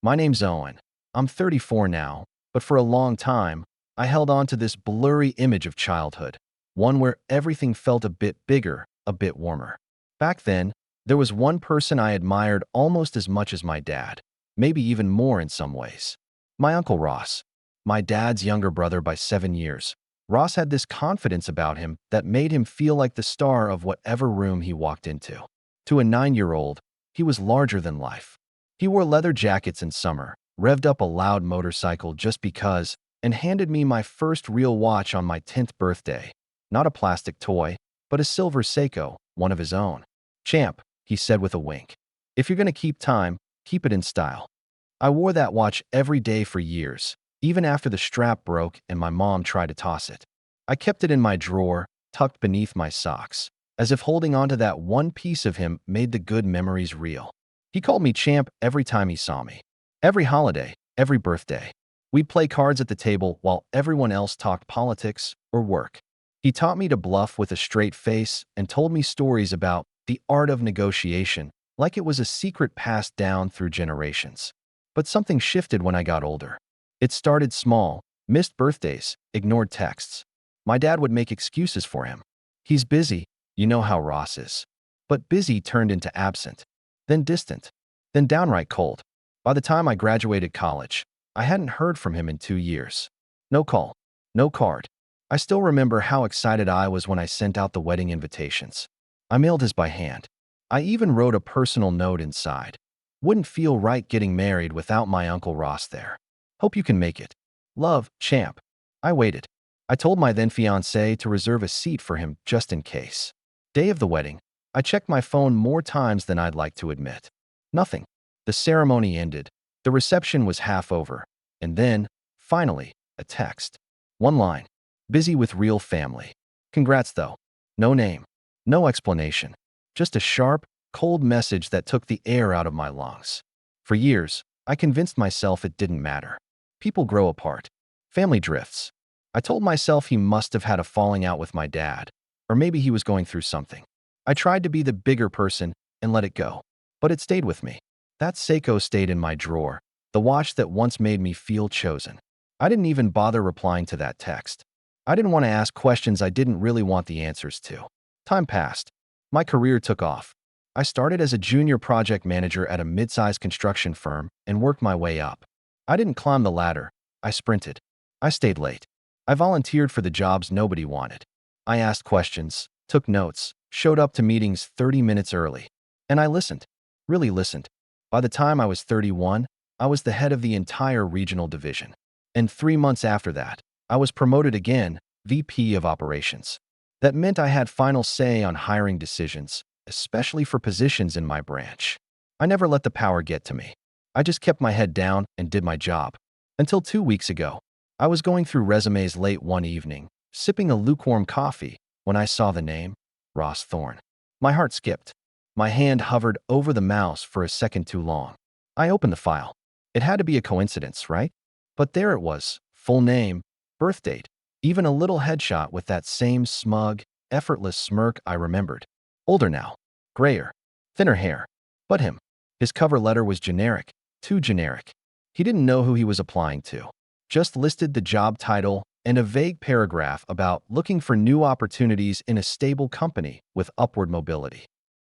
My name's Owen. I'm 34 now, but for a long time, I held on to this blurry image of childhood, one where everything felt a bit bigger, a bit warmer. Back then, there was one person I admired almost as much as my dad, maybe even more in some ways. My Uncle Ross, my dad's younger brother by 7 years. Ross had this confidence about him that made him feel like the star of whatever room he walked into. To a 9-year-old, he was larger than life. He wore leather jackets in summer, revved up a loud motorcycle just because, and handed me my first real watch on my 10th birthday. Not a plastic toy, but a silver Seiko, one of his own. "Champ," he said with a wink. "If you're going to keep time, keep it in style." I wore that watch every day for years, even after the strap broke and my mom tried to toss it. I kept it in my drawer, tucked beneath my socks, as if holding onto that one piece of him made the good memories real. He called me champ every time he saw me. Every holiday, every birthday. We'd play cards at the table while everyone else talked politics or work. He taught me to bluff with a straight face and told me stories about the art of negotiation, like it was a secret passed down through generations. But something shifted when I got older. It started small, missed birthdays, ignored texts. My dad would make excuses for him. "He's busy, you know how Ross is." But busy turned into absent, then distant, then downright cold. By the time I graduated college, I hadn't heard from him in 2 years. No call, no card. I still remember how excited I was when I sent out the wedding invitations. I mailed his by hand. I even wrote a personal note inside. "Wouldn't feel right getting married without my Uncle Ross there. Hope you can make it. Love, champ." I waited. I told my then fiancée to reserve a seat for him just in case. Day of the wedding, I checked my phone more times than I'd like to admit. Nothing. The ceremony ended. The reception was half over. And then, finally, a text. One line. "Busy with real family. Congrats though." No name. No explanation. Just a sharp, cold message that took the air out of my lungs. For years, I convinced myself it didn't matter. People grow apart. Family drifts. I told myself he must have had a falling out with my dad, or maybe he was going through something. I tried to be the bigger person and let it go. But it stayed with me. That Seiko stayed in my drawer, the watch that once made me feel chosen. I didn't even bother replying to that text. I didn't want to ask questions I didn't really want the answers to. Time passed. My career took off. I started as a junior project manager at a mid-sized construction firm and worked my way up. I didn't climb the ladder. I sprinted. I stayed late. I volunteered for the jobs nobody wanted. I asked questions, took notes, showed up to meetings 30 minutes early. And I listened. Really listened. By the time I was 31, I was the head of the entire regional division. And 3 months after that, I was promoted again, VP of Operations. That meant I had final say on hiring decisions, especially for positions in my branch. I never let the power get to me. I just kept my head down and did my job. Until 2 weeks ago, I was going through resumes late one evening, sipping a lukewarm coffee, when I saw the name, Ross Thorne. My heart skipped. My hand hovered over the mouse for a second too long. I opened the file. It had to be a coincidence, right? But there it was, full name, birth date, even a little headshot with that same smug, effortless smirk I remembered. Older now, grayer, thinner hair. But him. His cover letter was generic, too generic. He didn't know who he was applying to. Just listed the job title and a vague paragraph about looking for new opportunities in a stable company with upward mobility.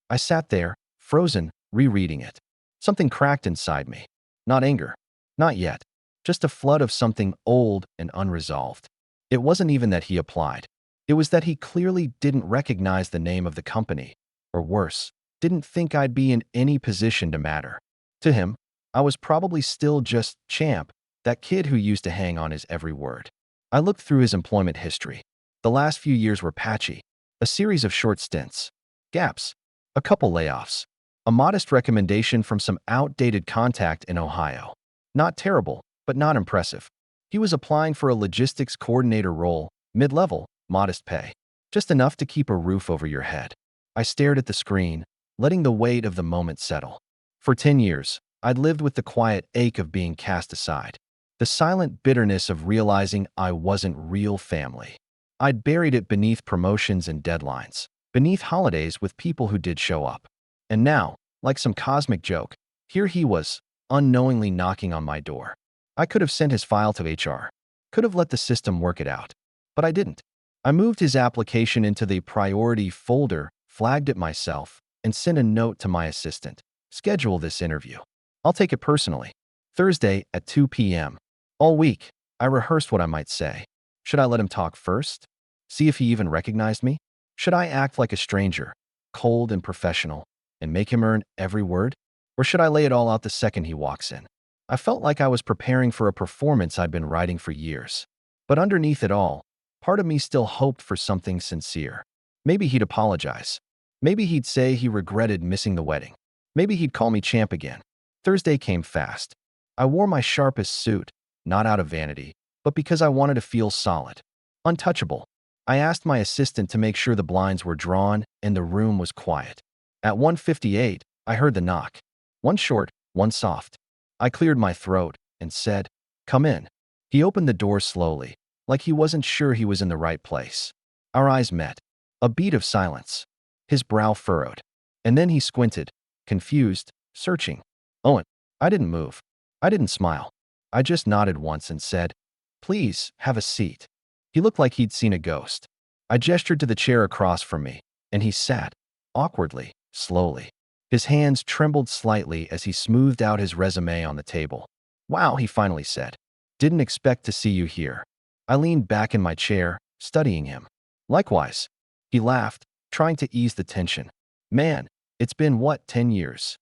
I sat there, frozen, rereading it. Something cracked inside me. Not anger. Not yet. Just a flood of something old and unresolved. It wasn't even that he applied. It was that he clearly didn't recognize the name of the company, or worse, didn't think I'd be in any position to matter. To him, I was probably still just champ, that kid who used to hang on his every word. I looked through his employment history. The last few years were patchy. A series of short stints. Gaps. A couple layoffs. A modest recommendation from some outdated contact in Ohio. Not terrible, but not impressive. He was applying for a logistics coordinator role, mid-level, modest pay. Just enough to keep a roof over your head. I stared at the screen, letting the weight of the moment settle. For 10 years, I'd lived with the quiet ache of being cast aside. The silent bitterness of realizing I wasn't real family. I'd buried it beneath promotions and deadlines, beneath holidays with people who did show up. And now, like some cosmic joke, here he was, unknowingly knocking on my door. I could have sent his file to HR, could have let the system work it out, but I didn't. I moved his application into the priority folder, flagged it myself, and sent a note to my assistant. Schedule this interview. I'll take it personally. Thursday at 2 p.m. All week, I rehearsed what I might say. Should I let him talk first? See if he even recognized me? Should I act like a stranger, cold and professional, and make him earn every word? Or should I lay it all out the second he walks in? I felt like I was preparing for a performance I'd been writing for years. But underneath it all, part of me still hoped for something sincere. Maybe he'd apologize. Maybe he'd say he regretted missing the wedding. Maybe he'd call me champ again. Thursday came fast. I wore my sharpest suit, not out of vanity, but because I wanted to feel solid, untouchable. I asked my assistant to make sure the blinds were drawn and the room was quiet. At 1:58, I heard the knock. One short, one soft. I cleared my throat and said, "Come in." He opened the door slowly, like he wasn't sure he was in the right place. Our eyes met. A beat of silence. His brow furrowed. And then he squinted, confused, searching. "Owen." I didn't move. I didn't smile. I just nodded once and said, "Please, have a seat." He looked like he'd seen a ghost. I gestured to the chair across from me, and he sat, awkwardly, slowly. His hands trembled slightly as he smoothed out his resume on the table. "Wow," he finally said. "Didn't expect to see you here." I leaned back in my chair, studying him. "Likewise." He laughed, trying to ease the tension. "Man, it's been what, 10 years?"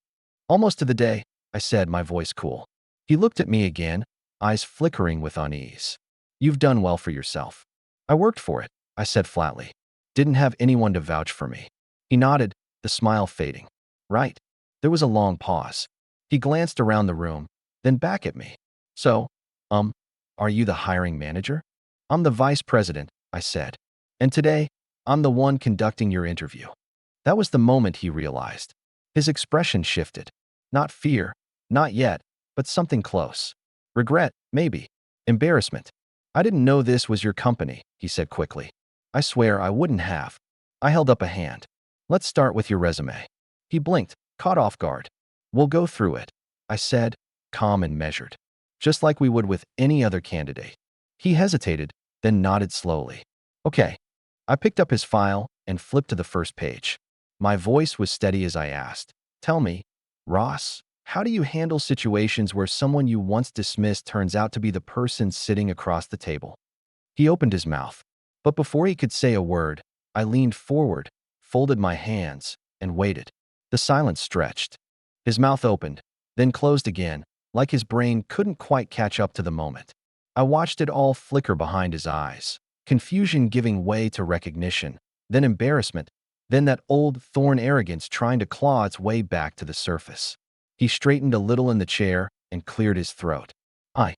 "Almost to the day," I said, my voice cool. He looked at me again, eyes flickering with unease. "You've done well for yourself." "I worked for it," I said flatly. "Didn't have anyone to vouch for me." He nodded, the smile fading. "Right." There was a long pause. He glanced around the room, then back at me. "So, are you the hiring manager?" "I'm the vice president," I said. "And today, I'm the one conducting your interview." That was the moment he realized. His expression shifted. Not fear, not yet, but something close. Regret, maybe. Embarrassment. "I didn't know this was your company," he said quickly. I swear I wouldn't have. I held up a hand. "Let's start with your resume." He blinked, caught off guard. "We'll go through it," I said, calm and measured, just like we would with any other candidate. He hesitated, then nodded slowly. "Okay." I picked up his file and flipped to the first page. My voice was steady as I asked, "Tell me, Ross, how do you handle situations where someone you once dismissed turns out to be the person sitting across the table?" He opened his mouth, but before he could say a word, I leaned forward, folded my hands, and waited. The silence stretched. His mouth opened, then closed again, like his brain couldn't quite catch up to the moment. I watched it all flicker behind his eyes, confusion giving way to recognition, then embarrassment, then that old thorn arrogance trying to claw its way back to the surface. He straightened a little in the chair and cleared his throat. I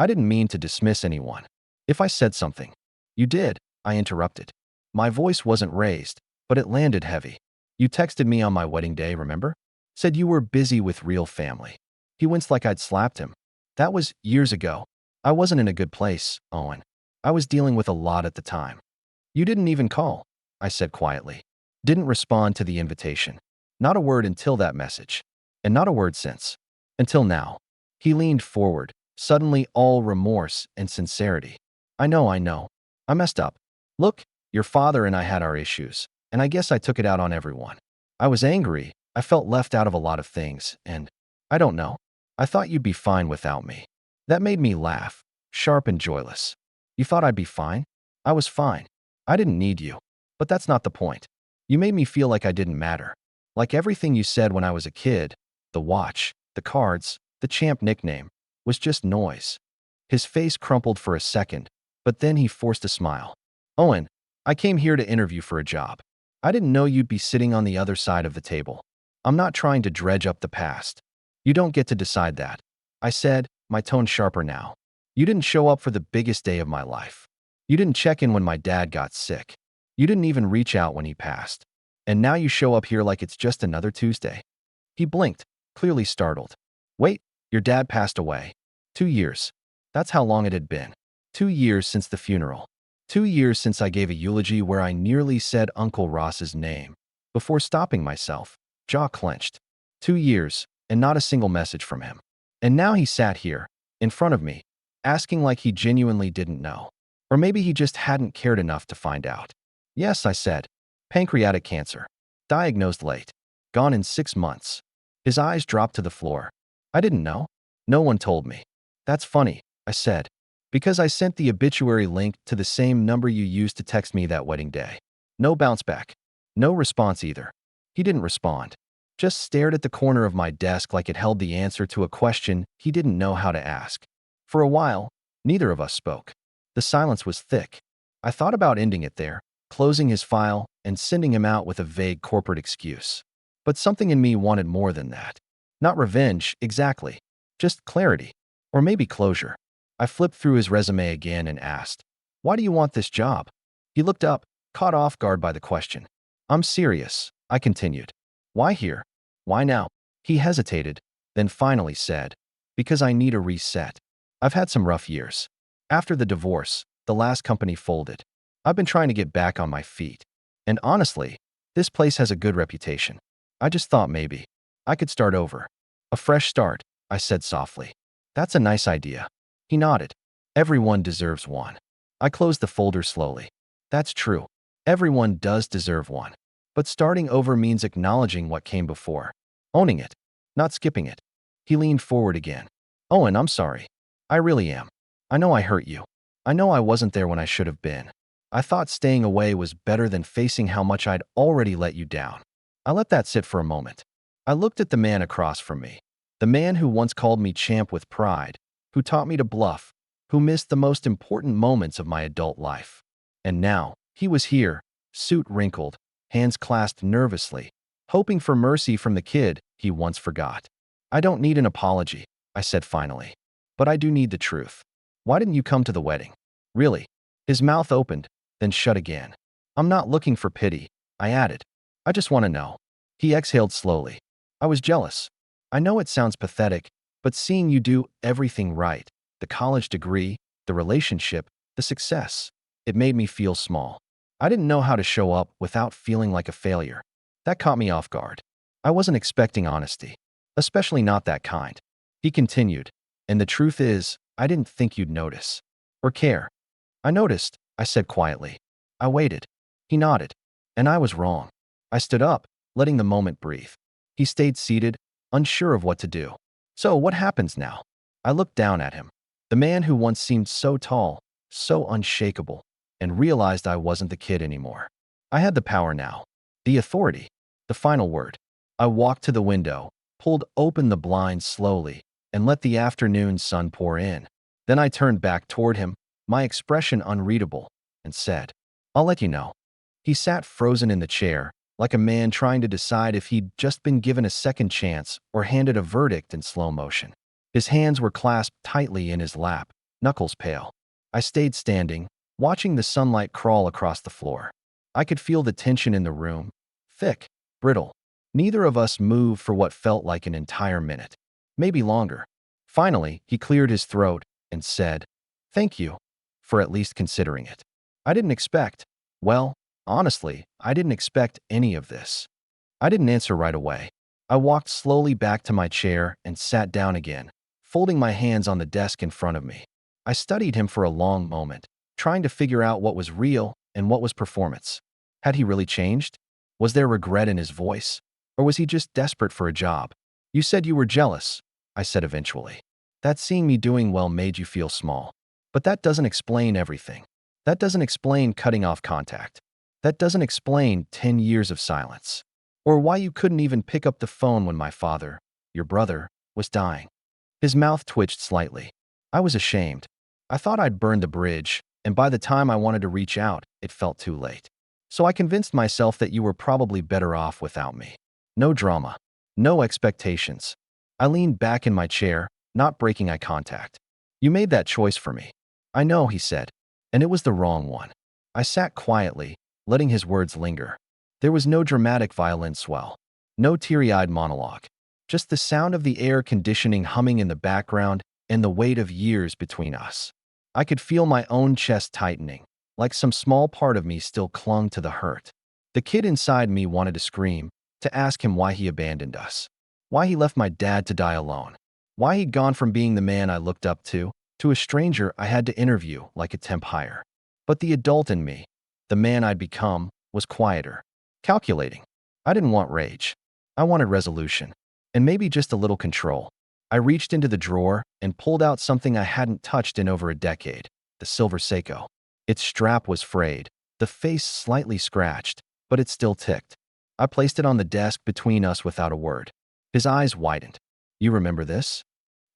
didn't mean to dismiss anyone. If I said something." "You did," I interrupted. My voice wasn't raised, but it landed heavy. "You texted me on my wedding day, remember? Said you were busy with real family." He winced like I'd slapped him. "That was years ago. I wasn't in a good place, Owen. I was dealing with a lot at the time." "You didn't even call," I said quietly. Didn't respond to the invitation. Not a word until that message. And not a word since. Until now. He leaned forward, suddenly all remorse and sincerity. I know. I messed up. Look, your father and I had our issues, and I guess I took it out on everyone. I was angry, I felt left out of a lot of things, and I don't know. I thought you'd be fine without me." That made me laugh, sharp and joyless. "You thought I'd be fine?" I was fine. I didn't need you. But that's not the point. You made me feel like I didn't matter. Like everything you said when I was a kid, the watch, the cards, the champ nickname, was just noise. His face crumpled for a second, but then he forced a smile. "Owen, I came here to interview for a job. I didn't know you'd be sitting on the other side of the table. I'm not trying to dredge up the past. You don't get to decide that," I said, my tone sharper now. "You didn't show up for the biggest day of my life. You didn't check in when my dad got sick. You didn't even reach out when he passed. And now you show up here like it's just another Tuesday." He blinked, clearly startled. "Wait, your dad passed away. 2 years. That's how long it had been. 2 years since the funeral. 2 years since I gave a eulogy where I nearly said Uncle Ross's name, before stopping myself, jaw clenched. 2 years, and not a single message from him. And now he sat here, in front of me, asking like he genuinely didn't know. Or maybe he just hadn't cared enough to find out. Yes, I said. Pancreatic cancer. Diagnosed late. Gone in 6 months. His eyes dropped to the floor. I didn't know. No one told me. That's funny, I said. Because I sent the obituary link to the same number you used to text me that wedding day. No bounce back. No response either. He didn't respond. Just stared at the corner of my desk like it held the answer to a question he didn't know how to ask. For a while, neither of us spoke. The silence was thick. I thought about ending it there, closing his file, and sending him out with a vague corporate excuse. But something in me wanted more than that. Not revenge, exactly. Just clarity. Or maybe closure. I flipped through his resume again and asked, "Why do you want this job?" He looked up, caught off guard by the question. "I'm serious," I continued. "Why here? Why now?" He hesitated, then finally said, "Because I need a reset. I've had some rough years. After the divorce, the last company folded. I've been trying to get back on my feet. And honestly, this place has a good reputation. I just thought maybe I could start over. A fresh start," I said softly. "That's a nice idea." He nodded. "Everyone deserves one." I closed the folder slowly. That's true. Everyone does deserve one. But starting over means acknowledging what came before. Owning it, not skipping it. He leaned forward again. "Owen, I'm sorry. I really am. I know I hurt you. I know I wasn't there when I should have been. I thought staying away was better than facing how much I'd already let you down." I let that sit for a moment. I looked at the man across from me. The man who once called me champ with pride, who taught me to bluff, who missed the most important moments of my adult life. And now, he was here, suit wrinkled, hands clasped nervously, hoping for mercy from the kid he once forgot. "I don't need an apology," I said finally. "But I do need the truth. Why didn't you come to the wedding? Really?" His mouth opened, then shut again. "I'm not looking for pity," I added. "I just want to know." He exhaled slowly. "I was jealous. I know it sounds pathetic, but seeing you do everything right, the college degree, the relationship, the success, it made me feel small. I didn't know how to show up without feeling like a failure. That caught me off guard. I wasn't expecting honesty, especially not that kind." He continued, "And the truth is, I didn't think you'd notice. Or care." "I noticed," I said quietly. "I waited." He nodded. "And I was wrong." I stood up, letting the moment breathe. He stayed seated, unsure of what to do. "So what happens now?" I looked down at him, the man who once seemed so tall, so unshakable, and realized I wasn't the kid anymore. I had the power now, the authority, the final word. I walked to the window, pulled open the blinds slowly, and let the afternoon sun pour in. Then I turned back toward him, my expression unreadable, and said, "I'll let you know." He sat frozen in the chair, like a man trying to decide if he'd just been given a second chance or handed a verdict in slow motion. His hands were clasped tightly in his lap, knuckles pale. I stayed standing, watching the sunlight crawl across the floor. I could feel the tension in the room, thick, brittle. Neither of us moved for what felt like an entire minute, maybe longer. Finally, he cleared his throat and said, "Thank you for at least considering it." I didn't expect, well, honestly, I didn't expect any of this. I didn't answer right away. I walked slowly back to my chair and sat down again, folding my hands on the desk in front of me. I studied him for a long moment, trying to figure out what was real and what was performance. Had he really changed? Was there regret in his voice? Or was he just desperate for a job? "You said you were jealous," I said eventually. "That seeing me doing well made you feel small. But that doesn't explain everything. That doesn't explain cutting off contact. That doesn't explain 10 years of silence. Or why you couldn't even pick up the phone when my father, your brother, was dying." His mouth twitched slightly. I was ashamed. I thought I'd burned the bridge, and by the time I wanted to reach out, it felt too late. "So I convinced myself that you were probably better off without me. No drama. No expectations." I leaned back in my chair, not breaking eye contact. "You made that choice for me." "I know," he said, "and it was the wrong one." I sat quietly, letting his words linger. There was no dramatic violin swell, no teary-eyed monologue, just the sound of the air conditioning humming in the background and the weight of years between us. I could feel my own chest tightening, like some small part of me still clung to the hurt. The kid inside me wanted to scream, to ask him why he abandoned us, why he left my dad to die alone. Why he'd gone from being the man I looked up to a stranger I had to interview like a temp hire. But the adult in me, the man I'd become, was quieter, calculating. I didn't want rage. I wanted resolution, and maybe just a little control. I reached into the drawer and pulled out something I hadn't touched in over a decade, the silver Seiko. Its strap was frayed, the face slightly scratched, but it still ticked. I placed it on the desk between us without a word. His eyes widened. You remember this?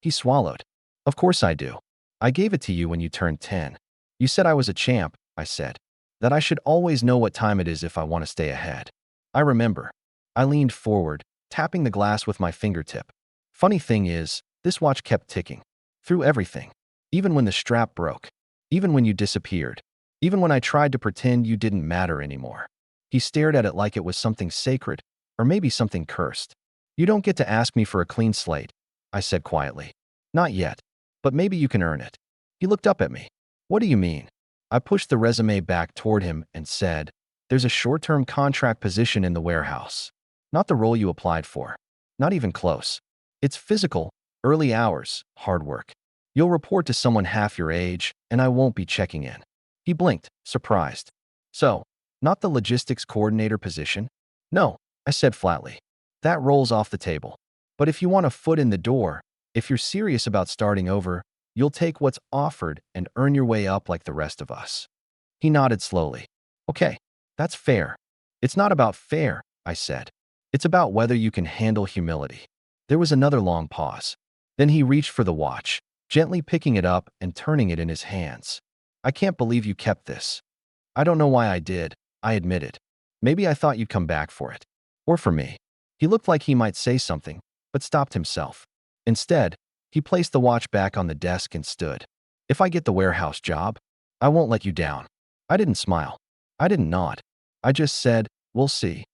He swallowed. Of course I do. I gave it to you when you turned 10. You said I was a champ, I said. That I should always know what time it is if I want to stay ahead. I remember. I leaned forward, tapping the glass with my fingertip. Funny thing is, this watch kept ticking. Through everything. Even when the strap broke. Even when you disappeared. Even when I tried to pretend you didn't matter anymore. He stared at it like it was something sacred, or maybe something cursed. You don't get to ask me for a clean slate, I said quietly. Not yet, but maybe you can earn it. He looked up at me. What do you mean? I pushed the resume back toward him and said, there's a short-term contract position in the warehouse. Not the role you applied for. Not even close. It's physical, early hours, hard work. You'll report to someone half your age, and I won't be checking in. He blinked, surprised. So, not the logistics coordinator position? No, I said flatly. That rolls off the table. But if you want a foot in the door, if you're serious about starting over, you'll take what's offered and earn your way up like the rest of us. He nodded slowly. Okay, that's fair. It's not about fair, I said. It's about whether you can handle humility. There was another long pause. Then he reached for the watch, gently picking it up and turning it in his hands. I can't believe you kept this. I don't know why I did, I admitted. Maybe I thought you'd come back for it. Or for me. He looked like he might say something, but stopped himself. Instead, he placed the watch back on the desk and stood. If I get the warehouse job, I won't let you down. I didn't smile. I didn't nod. I just said, we'll see.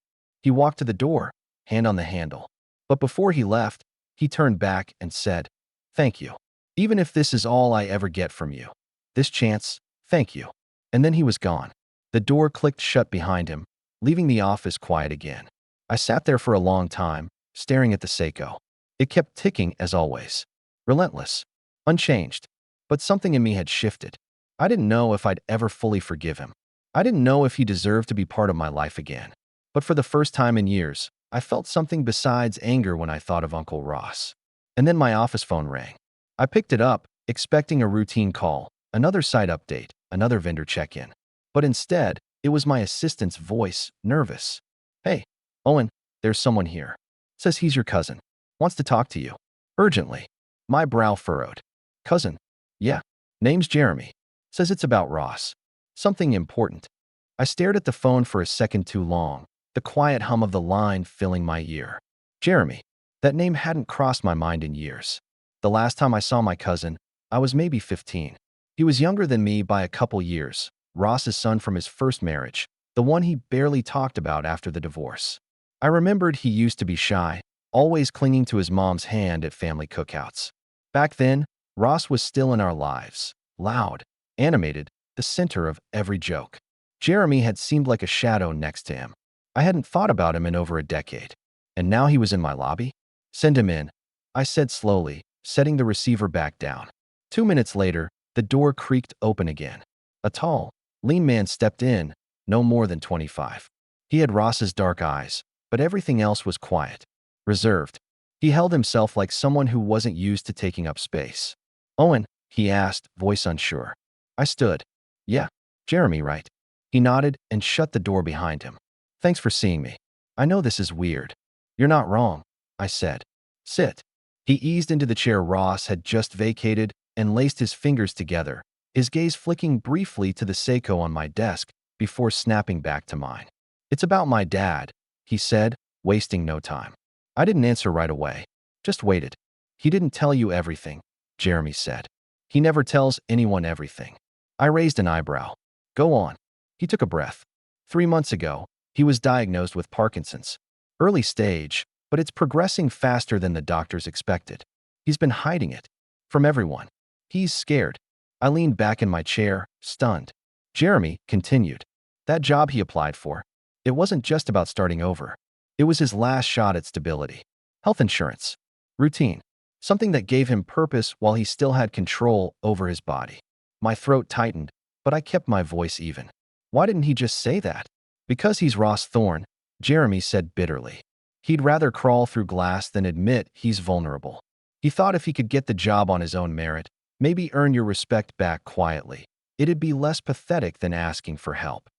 He walked to the door, hand on the handle. But before he left, he turned back and said, thank you. Even if this is all I ever get from you. This chance, thank you. And then he was gone. The door clicked shut behind him, leaving the office quiet again. I sat there for a long time, staring at the Seiko. It kept ticking as always. Relentless. Unchanged. But something in me had shifted. I didn't know if I'd ever fully forgive him. I didn't know if he deserved to be part of my life again. But for the first time in years, I felt something besides anger when I thought of Uncle Ross. And then my office phone rang. I picked it up, expecting a routine call, another site update, another vendor check-in. But instead, it was my assistant's voice, nervous. Hey, Owen, there's someone here. Says he's your cousin. Wants to talk to you. Urgently. My brow furrowed. Cousin? Yeah. Name's Jeremy. Says it's about Ross. Something important. I stared at the phone for a second too long, the quiet hum of the line filling my ear. Jeremy. That name hadn't crossed my mind in years. The last time I saw my cousin, I was maybe 15. He was younger than me by a couple years, Ross's son from his first marriage, the one he barely talked about after the divorce. I remembered he used to be shy, always clinging to his mom's hand at family cookouts. Back then, Ross was still in our lives, loud, animated, the center of every joke. Jeremy had seemed like a shadow next to him. I hadn't thought about him in over a decade. And now he was in my lobby? Send him in, I said slowly, setting the receiver back down. 2 minutes later, the door creaked open again. A tall, lean man stepped in, no more than 25. He had Ross's dark eyes, but everything else was quiet, reserved. He held himself like someone who wasn't used to taking up space. Owen, he asked, voice unsure. I stood. Yeah, Jeremy, right? He nodded and shut the door behind him. Thanks for seeing me. I know this is weird. You're not wrong, I said. Sit. He eased into the chair Ross had just vacated and laced his fingers together, his gaze flicking briefly to the Seiko on my desk before snapping back to mine. It's about my dad, he said, wasting no time. I didn't answer right away, just waited. He didn't tell you everything, Jeremy said. He never tells anyone everything. I raised an eyebrow. Go on. He took a breath. 3 months ago, he was diagnosed with Parkinson's. Early stage, but it's progressing faster than the doctors expected. He's been hiding it. From everyone. He's scared. I leaned back in my chair, stunned. Jeremy continued. That job he applied for, it wasn't just about starting over. It was his last shot at stability. Health insurance. Routine. something that gave him purpose while he still had control over his body. My throat tightened, but I kept my voice even. Why didn't he just say that? Because he's Ross Thorne, Jeremy said bitterly. He'd rather crawl through glass than admit he's vulnerable. He thought if he could get the job on his own merit, maybe earn your respect back quietly, it'd be less pathetic than asking for help.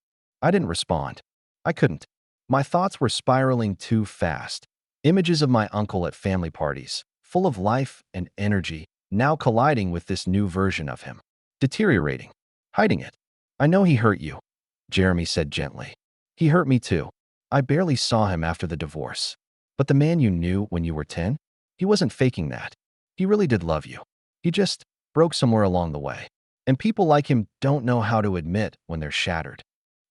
I didn't respond. I couldn't. My thoughts were spiraling too fast. Images of my uncle at family parties, full of life and energy, now colliding with this new version of him. Deteriorating. Hiding it. I know he hurt you, Jeremy said gently. He hurt me too. I barely saw him after the divorce. But the man you knew when you were 10? He wasn't faking that. He really did love you. He just broke somewhere along the way. And people like him don't know how to admit when they're shattered.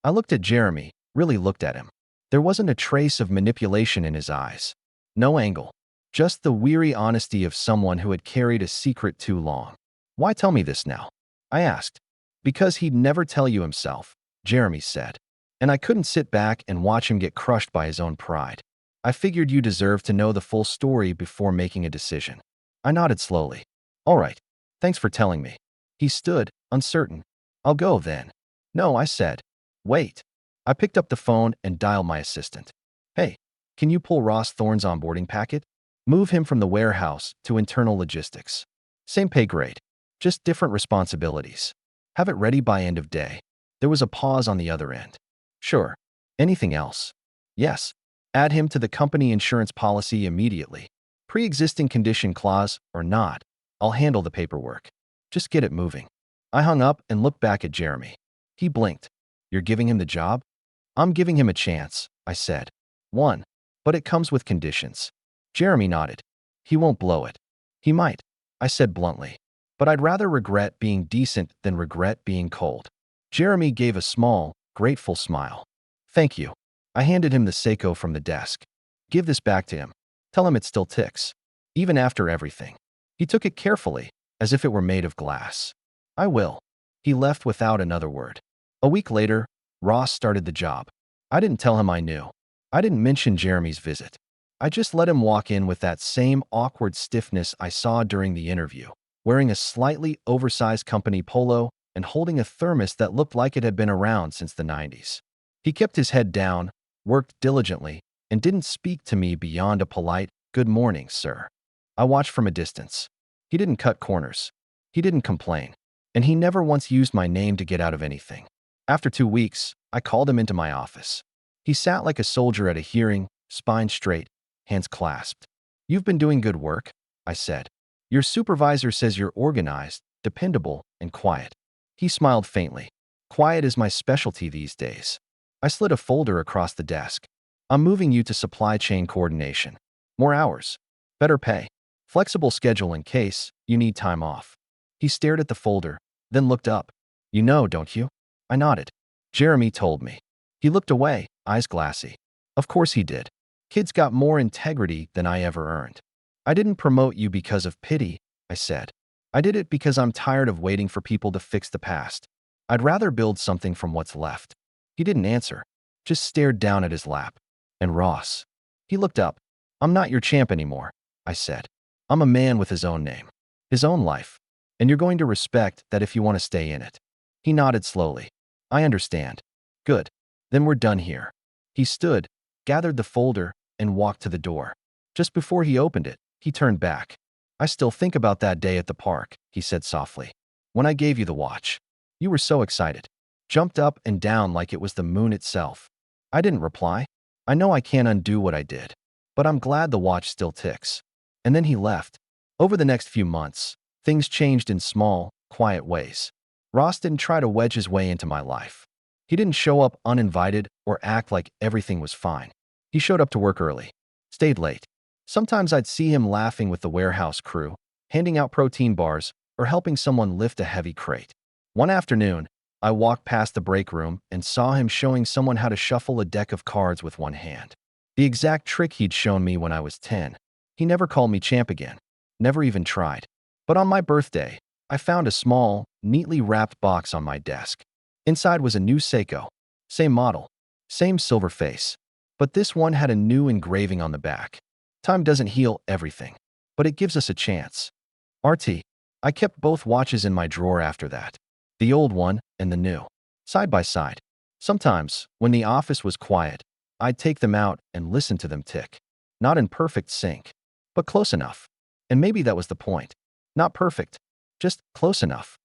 I looked at Jeremy, really looked at him. There wasn't a trace of manipulation in his eyes. No angle. Just the weary honesty of someone who had carried a secret too long. Why tell me this now? I asked. Because he'd never tell you himself, Jeremy said. And I couldn't sit back and watch him get crushed by his own pride. I figured you deserved to know the full story before making a decision. I nodded slowly. All right. Thanks for telling me. He stood, uncertain. I'll go then. No, I said. Wait. I picked up the phone and dialed my assistant. Hey, can you pull Ross Thorne's onboarding packet? Move him from the warehouse to internal logistics. Same pay grade, just different responsibilities. Have it ready by end of day. There was a pause on the other end. Sure. Anything else? Yes. Add him to the company insurance policy immediately. Pre-existing condition clause or not, I'll handle the paperwork. Just get it moving. I hung up and looked back at Jeremy. He blinked. You're giving him the job? I'm giving him a chance, I said. One. But it comes with conditions. Jeremy nodded. He won't blow it. He might, I said bluntly. But I'd rather regret being decent than regret being cold. Jeremy gave a small, grateful smile. Thank you. I handed him the Seiko from the desk. Give this back to him. Tell him it still ticks. Even after everything. He took it carefully, as if it were made of glass. I will. He left without another word. A week later, Ross started the job. I didn't tell him I knew. I didn't mention Jeremy's visit. I just let him walk in with that same awkward stiffness I saw during the interview, wearing a slightly oversized company polo and holding a thermos that looked like it had been around since the 90s. He kept his head down, worked diligently, and didn't speak to me beyond a polite, "Good morning, sir." I watched from a distance. He didn't cut corners. He didn't complain. And he never once used my name to get out of anything. After 2 weeks, I called him into my office. He sat like a soldier at a hearing, spine straight, hands clasped. You've been doing good work, I said. Your supervisor says you're organized, dependable, and quiet. He smiled faintly. Quiet is my specialty these days. I slid a folder across the desk. I'm moving you to supply chain coordination. More hours. Better pay. Flexible schedule in case you need time off. He stared at the folder, then looked up. You know, don't you? I nodded. Jeremy told me. He looked away, eyes glassy. Of course he did. Kids got more integrity than I ever earned. I didn't promote you because of pity, I said. I did it because I'm tired of waiting for people to fix the past. I'd rather build something from what's left. He didn't answer, just stared down at his lap. And Ross. He looked up. I'm not your champ anymore, I said. I'm a man with his own name, his own life. And you're going to respect that if you want to stay in it. He nodded slowly. I understand. Good. Then we're done here. He stood, gathered the folder, and walked to the door. Just before he opened it, he turned back. I still think about that day at the park, he said softly. When I gave you the watch. You were so excited. Jumped up and down like it was the moon itself. I didn't reply. I know I can't undo what I did. But I'm glad the watch still ticks. And then he left. Over the next few months, things changed in small, quiet ways. Ross didn't try to wedge his way into my life. He didn't show up uninvited or act like everything was fine. He showed up to work early, stayed late. Sometimes I'd see him laughing with the warehouse crew, handing out protein bars, or helping someone lift a heavy crate. One afternoon, I walked past the break room and saw him showing someone how to shuffle a deck of cards with one hand. The exact trick he'd shown me when I was 10. He never called me champ again. Never even tried. But on my birthday, I found a small, neatly wrapped box on my desk. Inside was a new Seiko. Same model. Same silver face. But this one had a new engraving on the back. Time doesn't heal everything. but it gives us a chance. RT. I kept both watches in my drawer after that. The old one and the new. Side by side. Sometimes, when the office was quiet, I'd take them out and listen to them tick. Not in perfect sync, but close enough. And maybe that was the point. Not perfect, just close enough.